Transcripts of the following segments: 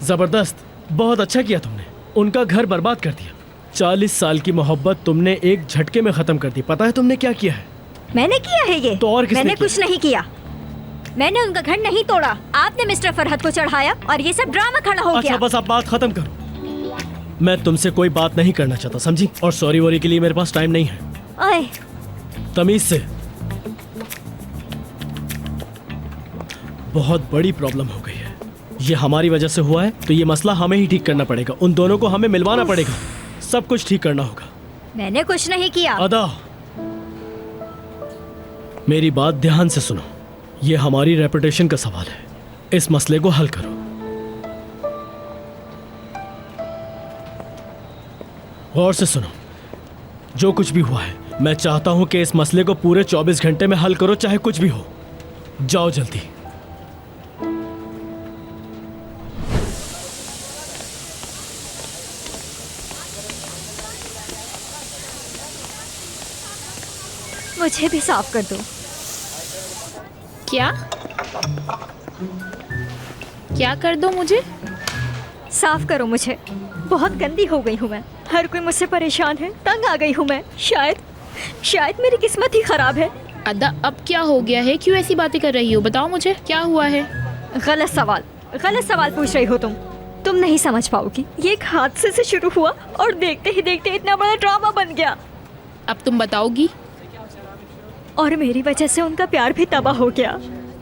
जबरदस्त, बहुत अच्छा किया तुमने। उनका घर बर्बाद कर दिया। 40 साल की मोहब्बत तुमने एक झटके में खत्म कर दी। पता है तुमने क्या किया है? मैंने किया है ये? तो और किसने मैंने किया? कुछ नहीं किया। मैंने उनका घर नहीं तोड़ा। आपने मिस्टर फरहद को चढ़ाया और ये सब ड्रामा खड़ा हो अच्छा गया। बस आप बात खत्म करो। मैं तुमसे कोई बात नहीं करना चाहता, समझी? और सॉरी वॉरी के लिए मेरे पास टाइम नहीं है। ओए, तमीज से। बहुत बड़ी प्रॉब्लम हो गई है। ये हमारी वजह से हुआ है तो ये मसला हमें ही ठीक करना पड़ेगा। उन दोनों को हमें मिलवाना पड़ेगा। सब कुछ ठीक करना होगा। मैंने कुछ नहीं किया। अदा, मेरी बात ध्यान से सुनो। ये हमारी रेपुटेशन का सवाल है। इस मसले को हल करो। गौर से सुनो। जो कुछ भी हुआ है, मैं चाहता हूं कि इस मसले को पूरे 24 घंटे में हल करो, चाहे कुछ भी हो। जाओ जल्दी। मुझे भी साफ कर दो। क्या क्या कर दो मुझे? साफ करो मुझे। बहुत गंदी हो गई हूँ मैं। हर कोई मुझसे परेशान है। तंग आ गई हूँ मैं। शायद मेरी किस्मत ही खराब है। अदा, अब क्या हो गया है? क्यों ऐसी बातें कर रही हो? बताओ मुझे, क्या हुआ है? गलत सवाल पूछ रही हो तुम नहीं समझ पाओगी। ये एक हादसे से शुरू हुआ और देखते ही देखते इतना बड़ा ड्रामा बन गया। अब तुम बताओगी? और मेरी वजह से उनका प्यार भी तबाह हो गया।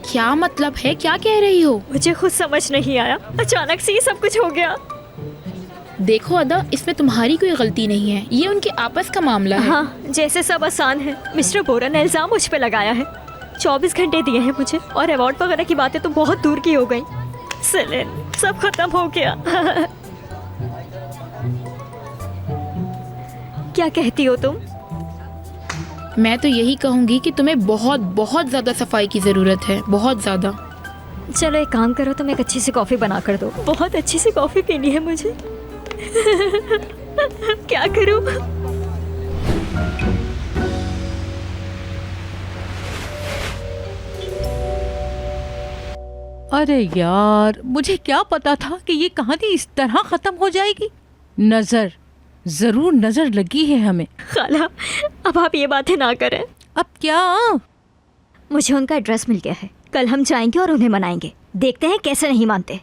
क्या मतलब है? क्या कह रही हो? मुझे खुद समझ नहीं आया। अचानक से ये सब कुछ हो गया। देखो अदा, इसमें तुम्हारी कोई गलती नहीं है। ये उनके आपस का मामला है। हाँ, जैसे सब आसान है। मिस्टर बोरा ने इल्जाम मुझ पे लगाया है। 24 घंटे दिए हैं मुझे और अवार्ड वगैरह की बातें तो बहुत दूर की हो गई। सेलिन, सब खत्म हो गया। क्या कहती हो तुम? मैं तो यही कहूँगी कि तुम्हें बहुत बहुत ज़्यादा सफाई की ज़रूरत है, बहुत ज़्यादा। चलो एक काम करो, तुम एक अच्छी सी कॉफ़ी बना कर दो। बहुत अच्छी सी कॉफ़ी पीनी है मुझे। क्या करूं? अरे यार, मुझे क्या पता था कि ये कहानी इस तरह खत्म हो जाएगी। जरूर नजर लगी है हमें। खाला, अब आप ये बातें ना करें। अब क्या? मुझे उनका एड्रेस मिल गया है। कल हम जाएंगे और उन्हें मनाएंगे। देखते हैं कैसे नहीं मानते।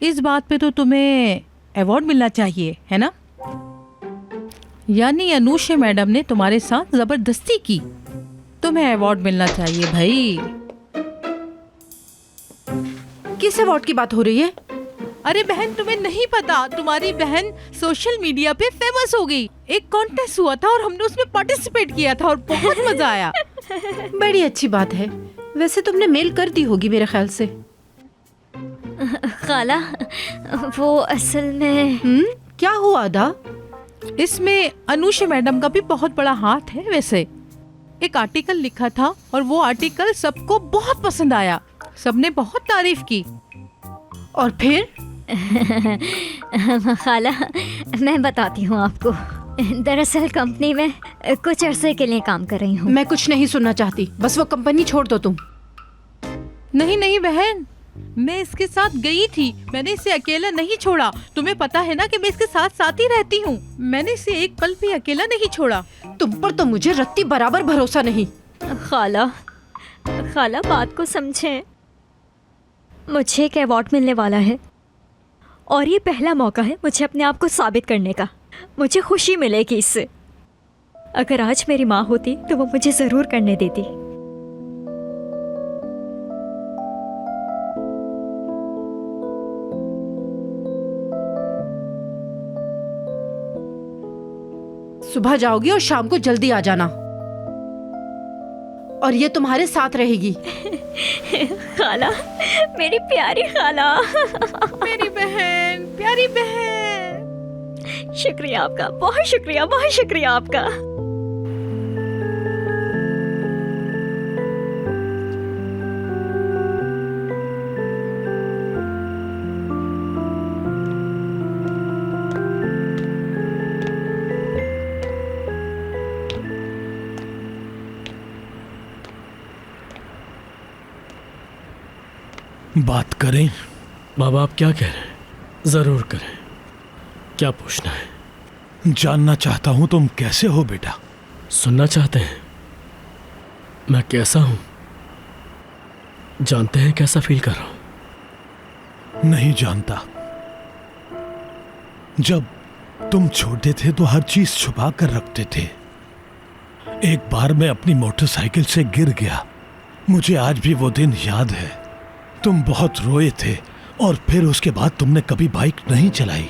इस बात पे तो तुम्हें अवार्ड मिलना चाहिए, है ना? यानी अनुषा मैडम ने तुम्हारे साथ जबरदस्ती की। तुम्हें अवार्ड मिलना चाहिए भाई। किस अवार्ड की बात हो रही है? अरे बहन, तुम्हें नहीं पता? तुम्हारी बहन सोशल मीडिया पे फेमस हो गई। एक कॉन्टेस्ट हुआ था और हमने उसमें पार्टिसिपेट किया था और बहुत मजा आया। बड़ी अच्छी बात है। वैसे तुमने मेल कर दी होगी मेरे ख्याल से। खाला, वो असल में क्या हुआ अदा? इसमें अनुषा मैडम का भी बहुत बड़ा हाथ है। वैसे एक आर्टिकल लिखा था और वो आर्टिकल सबको बहुत पसंद आया। सबने बहुत तारीफ की। और फिर? खाला, मैं बताती हूँ आपको। दरअसल कंपनी में कुछ अरसे के लिए काम कर रही हूँ। मैं कुछ नहीं सुनना चाहती। बस वो कंपनी छोड़ दो तुम। नहीं बहन, मैं इसके साथ गई थी। मैंने इसे अकेला नहीं छोड़ा। तुम्हें पता है ना कि मैं इसके साथ साथ ही रहती हूँ। मैंने इसे एक पल भी अकेला नहीं छोड़ा। तुम पर तो मुझे रत्ती बराबर भरोसा नहीं। खाला, बात को समझें। मुझे एक अवार्ड मिलने वाला है और ये पहला मौका है मुझे अपने आप को साबित करने का। मुझे खुशी मिलेगी इससे। अगर आज मेरी माँ होती तो वो मुझे जरूर करने देती। सुबह जाओगी और शाम को जल्दी आ जाना। और ये तुम्हारे साथ रहेगी। खाला, मेरी प्यारी खाला। मेरी बहन, प्यारी बहन। शुक्रिया आपका, बहुत शुक्रिया, बहुत शुक्रिया आपका। बात करें? बाबा आप क्या कह रहे हैं? ज़रूर करें। क्या पूछना है? जानना चाहता हूं तुम कैसे हो बेटा। सुनना चाहते हैं मैं कैसा हूं? जानते हैं कैसा फील कर रहा हूं? नहीं जानता। जब तुम छोटे थे तो हर चीज छुपा कर रखते थे। एक बार मैं अपनी मोटरसाइकिल से गिर गया। मुझे आज भी वो दिन याद है। तुम बहुत रोए थे और फिर उसके बाद तुमने कभी बाइक नहीं चलाई।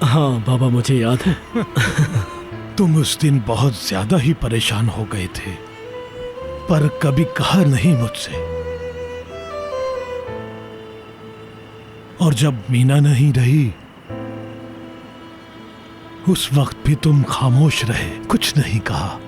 हाँ बाबा मुझे याद है। तुम उस दिन बहुत ज्यादा ही परेशान हो गए थे, पर कभी कहा नहीं मुझसे। और जब मीना नहीं रही उस वक्त भी तुम खामोश रहे, कुछ नहीं कहा।